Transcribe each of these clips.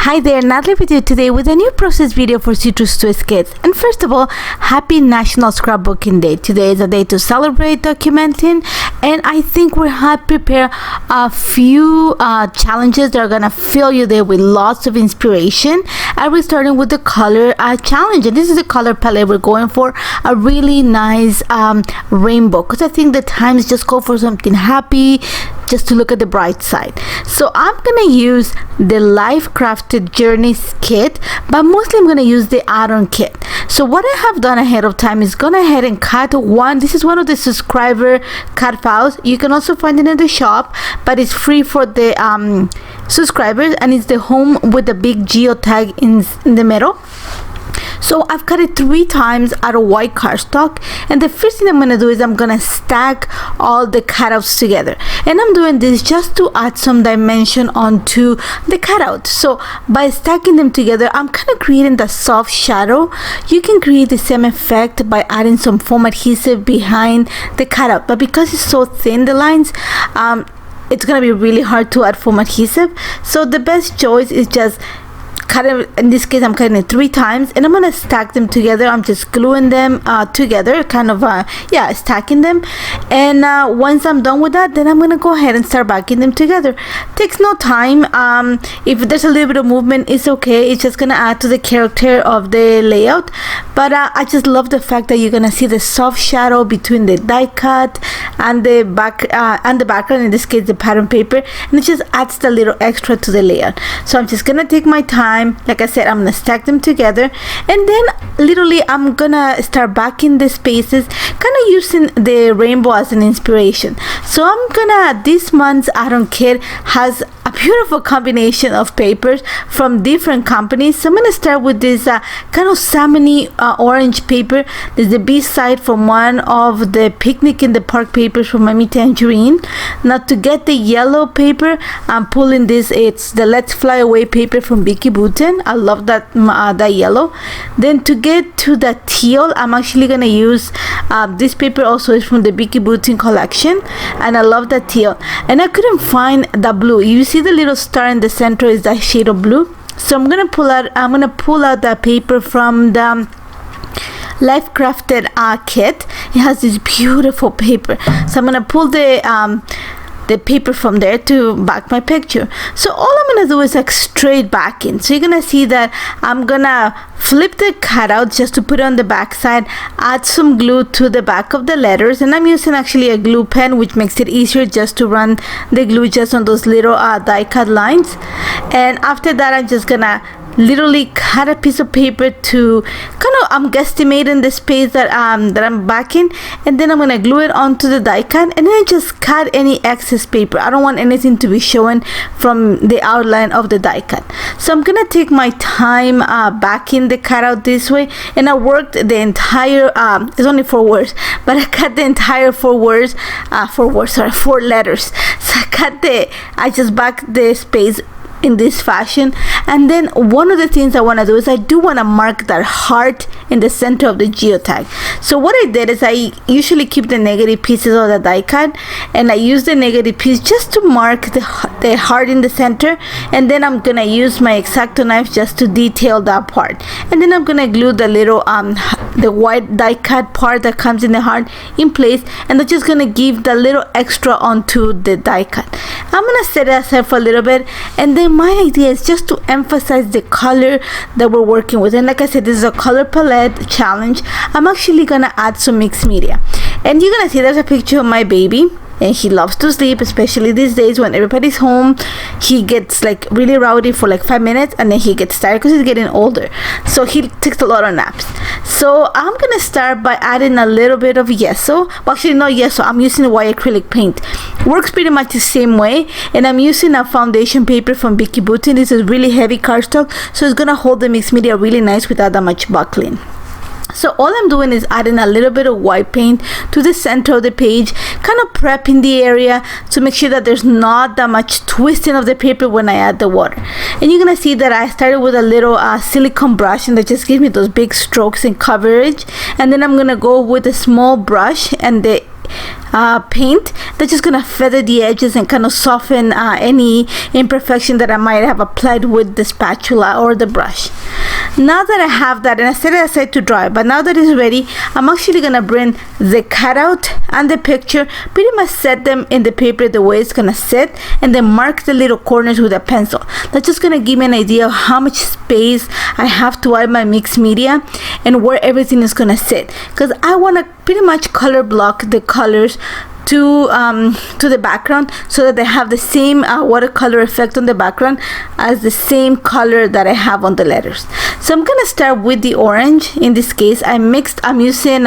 Hi there, Nathalie with you today with a new process video for Citrus Twist Kits. And first of all, happy National Scrapbooking Day. Today is a day to celebrate documenting, and I think we have prepared a few challenges that are gonna fill you there with lots of inspiration. And we're starting with the color challenge, and this is the color palette we're going for, a really nice rainbow, because I think the times just go for something happy, just to look at the bright side. So I'm gonna use the Life Crafted Journeys kit, but mostly I'm gonna use the add-on kit. So what I have done ahead of time is gone ahead and cut one. This is one of the subscriber cut files. You can also find it in the shop, but it's free for the subscribers, and it's the home with the big geo tag in the middle. So I've cut it 3 times out of white cardstock, and the first thing I'm going to do is I'm going to stack all the cutouts together, and I'm doing this just to add some dimension onto the cutout. So by stacking them together, I'm kind of creating the soft shadow. You can create the same effect by adding some foam adhesive behind the cutout, but because it's so thin, the lines, it's going to be really hard to add foam adhesive. So the best choice is just cut it. In this case, I'm cutting it 3 times, and I'm gonna stack them together. I'm just gluing them together, kind of stacking them. And once I'm done with that, then I'm gonna go ahead and start backing them together. Takes no time. If there's a little bit of movement, it's okay. It's just gonna add to the character of the layout. But I just love the fact that you're gonna see the soft shadow between the die cut and the background. In this case, the pattern paper, and it just adds the little extra to the layout. So I'm just gonna take my time. Like I said, I'm gonna stack them together, and then literally I'm gonna start backing the spaces, kind of using the rainbow as an inspiration. So I'm gonna, this month's add-on kit has a beautiful combination of papers from different companies. So I'm gonna start with this kind of salmony orange paper. There's the B side from one of the Picnic in the Park papers from Miami Tangerine. Now to get the yellow paper, I'm pulling this, it's the Let's Fly Away paper from Vicky Booten. I love that that yellow. Then to get to the teal, I'm actually gonna use this paper, also is from the Vicky Booten collection, and I love that teal. And I couldn't find the blue. You see the little star in the center is that shade of blue. So I'm gonna pull out that paper from the Life Crafted kit. It has this beautiful paper, so I'm gonna pull the paper from there to back my picture. So all I'm gonna do is like straight backing. So you're gonna see that I'm gonna flip the cutout just to put it on the back side, add some glue to the back of the letters, and I'm using actually a glue pen, which makes it easier just to run the glue just on those little die cut lines. And after that, I'm just gonna literally cut a piece of paper to kind of, I'm guesstimating the space that I'm backing, and then I'm gonna glue it onto the die cut, and then I just cut any excess paper. I don't want anything to be showing from the outline of the die cut. So I'm gonna take my time backing the cutout this way, and I worked the entire it's only 4 words, but I cut the entire 4 letters. So I just backed the space in this fashion. And then one of the things I want to do is I do want to mark that heart in the center of the geotag. So what I did is I usually keep the negative pieces of the die cut, and I use the negative piece just to mark the heart in the center, and then I'm gonna use my X-Acto knife just to detail that part, and then I'm gonna glue the little the white die cut part that comes in the heart in place, and I'm just gonna give the little extra onto the die cut. I'm gonna set it aside for a little bit, and then my idea is just to emphasize the color that we're working with. And like I said, this is a color palette challenge. I'm actually gonna add some mixed media, and you're gonna see there's a picture of my baby, and he loves to sleep, especially these days when everybody's home. He gets like really rowdy for like 5 minutes, and then he gets tired because he's getting older, so he takes a lot of naps. So I'm gonna start by adding a little bit of gesso. Well, actually not gesso, I'm using white acrylic paint. Works pretty much the same way, and I'm using a foundation paper from Vicky Booten. This is really heavy cardstock, so it's gonna hold the mixed media really nice without that much buckling. So all I'm doing is adding a little bit of white paint to the center of the page, kind of prepping the area to make sure that there's not that much twisting of the paper when I add the water. And you're gonna see that I started with a little silicone brush, and that just gives me those big strokes and coverage. And then I'm gonna go with a small brush, and the paint, that's just gonna feather the edges and kind of soften any imperfection that I might have applied with the spatula or the brush. Now that I have that, and I set it aside to dry, but now that it's ready, I'm actually gonna bring the cutout and the picture, pretty much set them in the paper the way it's gonna sit, and then mark the little corners with a pencil. That's just gonna give me an idea of how much space I have to add my mixed media and where everything is gonna sit, because I want to pretty much color block the colors to the background, so that they have the same watercolor effect on the background as the same color that I have on the letters. So I'm gonna start with the orange. In this case, I'm using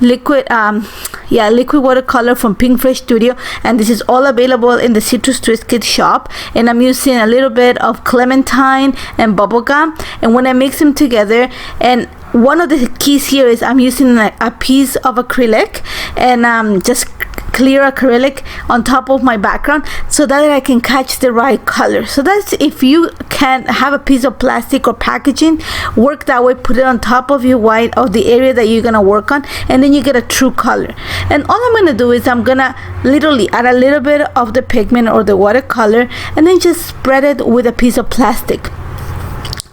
liquid watercolor from Pinkfresh Studio, and this is all available in the Citrus Twist Kit shop. And I'm using a little bit of clementine and bubblegum, and when I mix them together, and one of the keys here is I'm using a piece of acrylic, and just clear acrylic on top of my background, so that I can catch the right color. So that's, if you can have a piece of plastic or packaging, work that way, put it on top of your white, of the area that you're gonna work on, and then you get a true color. And all I'm gonna do is I'm gonna literally add a little bit of the pigment or the watercolor, and then just spread it with a piece of plastic.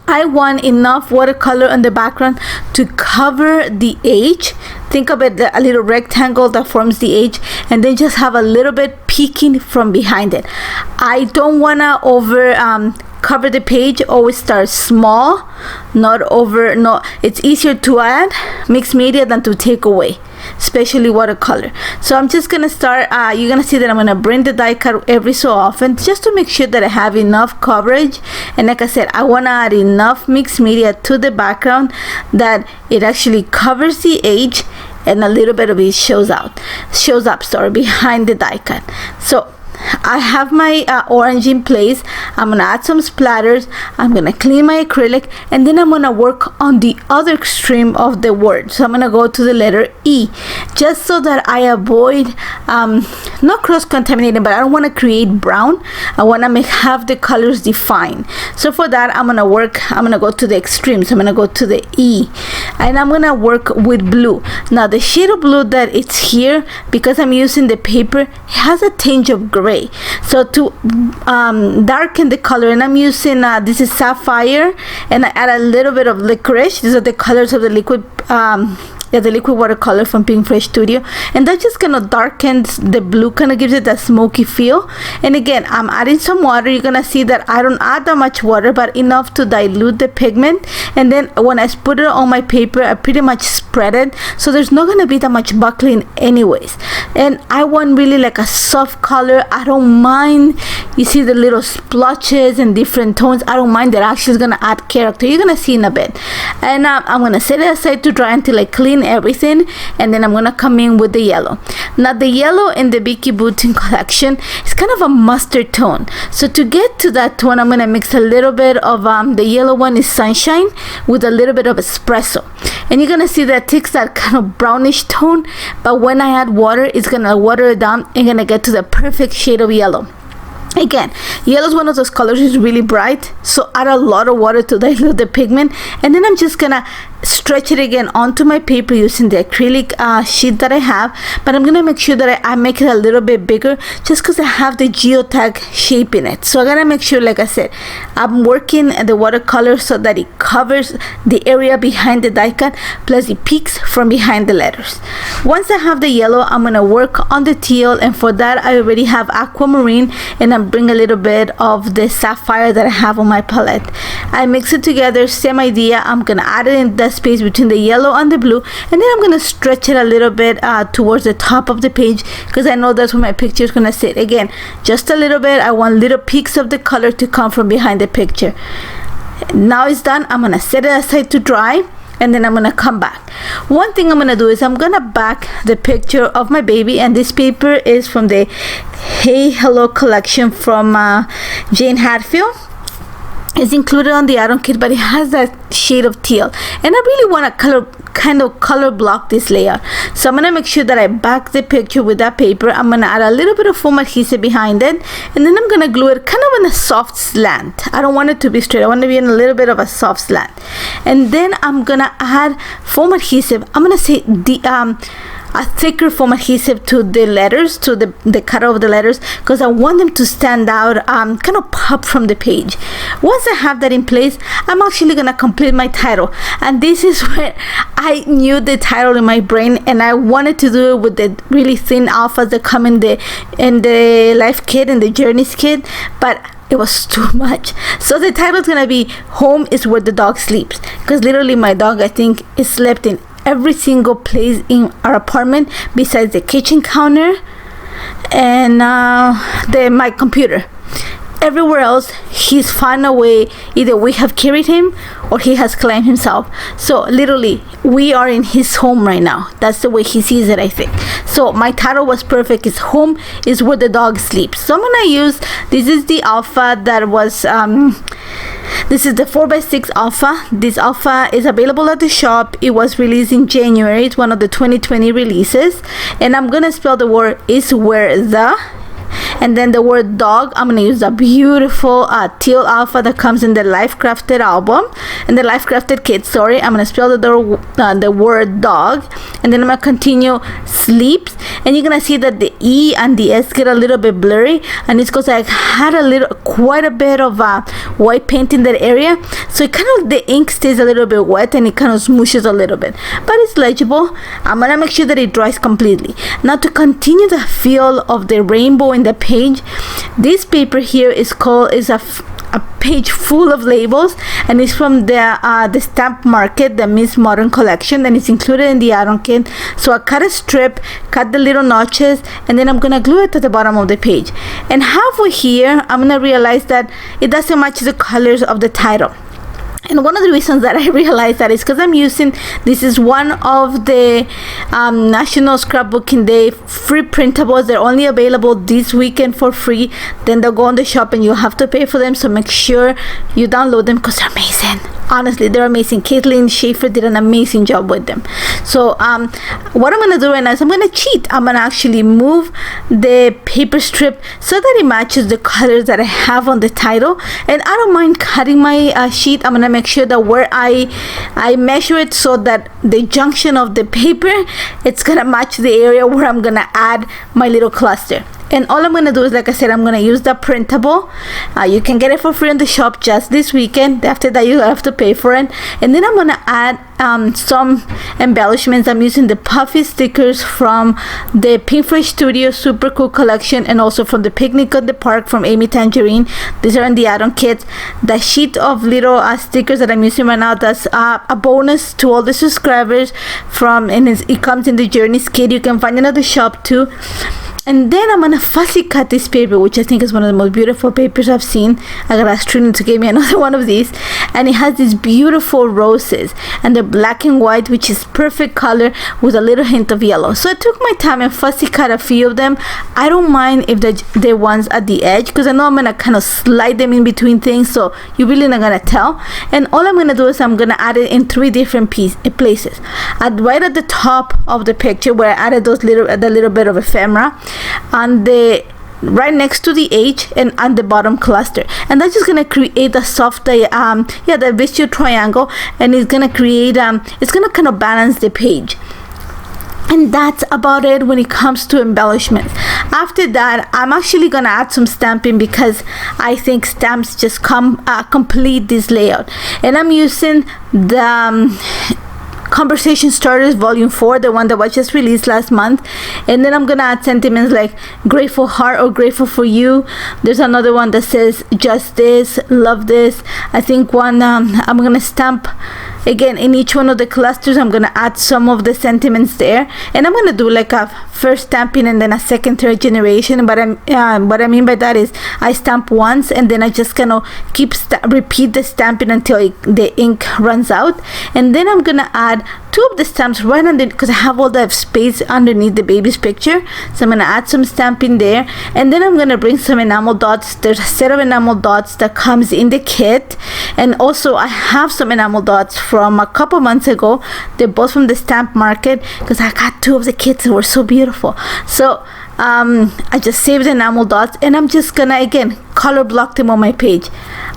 I want enough watercolor on the background to cover the edge. Think of it, a little rectangle that forms the edge, and then just have a little bit peeking from behind it. I don't want to cover the page. Always start small, it's easier to add mixed media than to take away, especially watercolor. So I'm just gonna start, you're gonna see that I'm gonna bring the die cut every so often, just to make sure that I have enough coverage. And like I said, I want to add enough mixed media to the background that it actually covers the edge, and a little bit of it shows up behind the die cut. So I have my orange in place. I'm gonna add some splatters. I'm gonna clean my acrylic, and then I'm gonna work on the other extreme of the word. So I'm gonna go to the letter E, just so that I avoid not cross-contaminating, but I don't want to create brown. I want to have the colors defined. So for that, I'm gonna go to the extreme. So I'm gonna go to the E, and I'm gonna work with blue. Now the shade of blue that it's here, because I'm using the paper, it has a tinge of gray. So to darken the color, and I'm using this is sapphire, and I add a little bit of licorice. These are the colors of the liquid the liquid watercolor from Pinkfresh Studio, and that just kind of darkens the blue, kind of gives it that smoky feel. And again, I'm adding some water. You're gonna see that I don't add that much water, but enough to dilute the pigment. And then when I put it on my paper, I pretty much spread it, so there's not gonna be that much buckling anyways. And I want really like a soft color. I don't mind, you see the little splotches and different tones, I don't mind. That actually is gonna add character. You're gonna see in a bit. And I'm gonna set it aside to dry until I clean everything, and then I'm gonna come in with the yellow. Now the yellow in the Vicky Boutin collection is kind of a mustard tone. So to get to that tone, I'm gonna mix a little bit of the yellow one is Sunshine with a little bit of espresso, and you're gonna see that it takes that kind of brownish tone, but when I add water, it's gonna water it down and gonna get to the perfect shade of yellow. Again, yellow is one of those colors, is really bright, so add a lot of water to dilute the pigment. And then I'm just gonna stretch it again onto my paper using the acrylic sheet that I have, but I'm gonna make sure that I make it a little bit bigger, just because I have the geotag shape in it. So I gotta make sure, like I said, I'm working the watercolor so that it covers the area behind the die cut, plus it peeks from behind the letters. Once I have the yellow, I'm gonna work on the teal, and for that I already have aquamarine, and I'm bring a little bit of the sapphire that I have on my palette. I mix it together, same idea. I'm gonna add it in the space between the yellow and the blue, and then I'm gonna stretch it a little bit towards the top of the page, because I know that's where my picture is gonna sit. Again, just a little bit. I want little peaks of the color to come from behind the picture. Now it's done. I'm gonna set it aside to dry, and then I'm gonna come back. One thing I'm gonna do is I'm gonna back the picture of my baby, and this paper is from the Hey Hello collection from Jane Hadfield. It's included on the add-on kit, but it has that shade of teal, and I really want to kind of color block this layout. So I'm gonna make sure that I back the picture with that paper. I'm gonna add a little bit of foam adhesive behind it, and then I'm gonna glue it kind of in a soft slant. I don't want it to be straight. I want to be in a little bit of a soft slant. And then I'm gonna add foam adhesive. I'm gonna say a thicker foam adhesive to the letters, to the cutter of the letters, because I want them to stand out, kind of pop from the page. Once I have that in place, I'm actually gonna complete my title, and this is where I knew the title in my brain, and I wanted to do it with the really thin alphas that come in the Life Kit and the Journeys Kit, but it was too much. So the title is gonna be "Home is Where the Dog Sleeps," because literally my dog, I think, is slept in every single place in our apartment besides the kitchen counter and my computer. Everywhere else he's found a way, either we have carried him or he has climbed himself. So literally we are in his home right now. That's the way he sees it, I think. So my title was perfect. His home is where the dog sleeps. So I'm gonna use, this is the alpha that was this is the 4x6 alpha. This alpha is available at the shop. It was released in January. It's one of the 2020 releases, and I'm gonna spell the word is where the, and then the word dog. I'm gonna use a beautiful teal alpha that comes in the Life Crafted album and the Life Crafted kit. Sorry, I'm gonna spell the word dog, and then I'm gonna continue sleeps, and you're gonna see that the E and the S get a little bit blurry, and it's because I had quite a bit of white paint in that area, so it kind of, the ink stays a little bit wet and it kind of smooshes a little bit, but it's legible. I'm gonna make sure that it dries completely. Now to continue the feel of the rainbow in the page, this paper here is a page full of labels, and it's from the Stamp Market, the Miss Modern collection, and it's included in the add-on kit. So I cut a strip, cut the little notches, and then I'm gonna glue it to the bottom of the page. And halfway here, I'm gonna realize that it doesn't match the colors of the title. And one of the reasons that I realized that is because I'm using, this is one of the National Scrapbooking Day free printables. They're only available this weekend for free. Then they'll go on the shop and you'll have to pay for them. So make sure you download them because they're amazing. Honestly, they're amazing. Caitlin Schaefer did an amazing job with them. So what I'm going to do right now is I'm going to cheat. I'm going to actually move the paper strip so that it matches the colors that I have on the title. And I don't mind cutting my sheet. I'm going to make sure that where I measure it so that the junction of the paper, it's gonna match the area where I'm gonna add my little cluster. And all I'm gonna do is, like I said, I'm gonna use the printable. You can get it for free on the shop just this weekend. After that, you have to pay for it. And then I'm gonna add some embellishments. I'm using the puffy stickers from the Pinkfresh Studio super cool collection, and also from the Picnic at the Park from Amy Tangerine. These are in the add-on kit. The sheet of little stickers that I'm using right now, that's a bonus to all the subscribers and it comes in the Journeys kit. You can find it at the shop too. And then I'm gonna fussy cut this paper, which I think is one of the most beautiful papers I've seen. I got a student to give me another one of these, and it has these beautiful roses, and they're black and white, which is perfect color with a little hint of yellow. So I took my time and fussy cut a few of them. I don't mind if they're ones at the edge, because I know I'm gonna kind of slide them in between things, so you're really not gonna tell. And all I'm gonna do is I'm gonna add it in 3 different places. Right at the top of the picture, where I added the little bit of ephemera, and right next to the H, and on the bottom cluster, and that's just gonna create a soft the visual triangle, and it's gonna create it's gonna kind of balance the page. And that's about it when it comes to embellishments. After that, I'm actually gonna add some stamping, because I think stamps just complete this layout. And I'm using the Conversation Starters Volume 4, the one that was just released last month. And then I'm gonna add sentiments like grateful heart or grateful for you. There's another one that says just this, love this. I think one I'm gonna stamp again in each one of the clusters. I'm gonna add some of the sentiments there, and I'm gonna do like a first stamping and then a second, third generation. But what I mean by that is I stamp once, and then I just kind of repeat the stamping until the ink runs out. And then I'm gonna add 2 of the stamps right under, because I have all that space underneath the baby's picture. So I'm gonna add some stamping there, and then I'm gonna bring some enamel dots. There's a set of enamel dots that comes in the kit, and also I have some enamel dots from a couple months ago. They're both from the Stamp Market, because I got 2 of the kits that were so beautiful. So I just saved the enamel dots, and I'm just gonna again color block them on my page.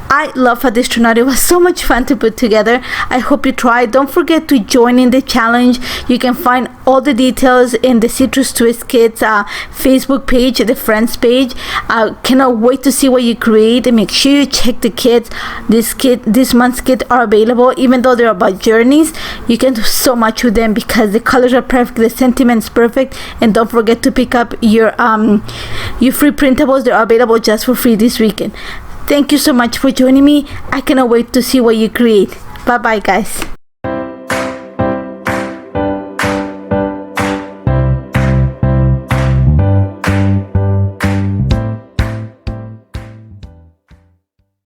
I love how this turned out. It was so much fun to put together. I hope you try. Don't forget to join in the challenge. You can find all the details in the Citrus Twist Kits Facebook page, the friends page. I cannot wait to see what you create, and make sure you check the kits. This month's kit are available. Even though they're about journeys, you can do so much with them because the colors are perfect, the sentiment's perfect. And don't forget to pick up your free printables. They're available just for free this weekend. Thank you so much for joining me. I cannot wait to see what you create. Bye bye, guys.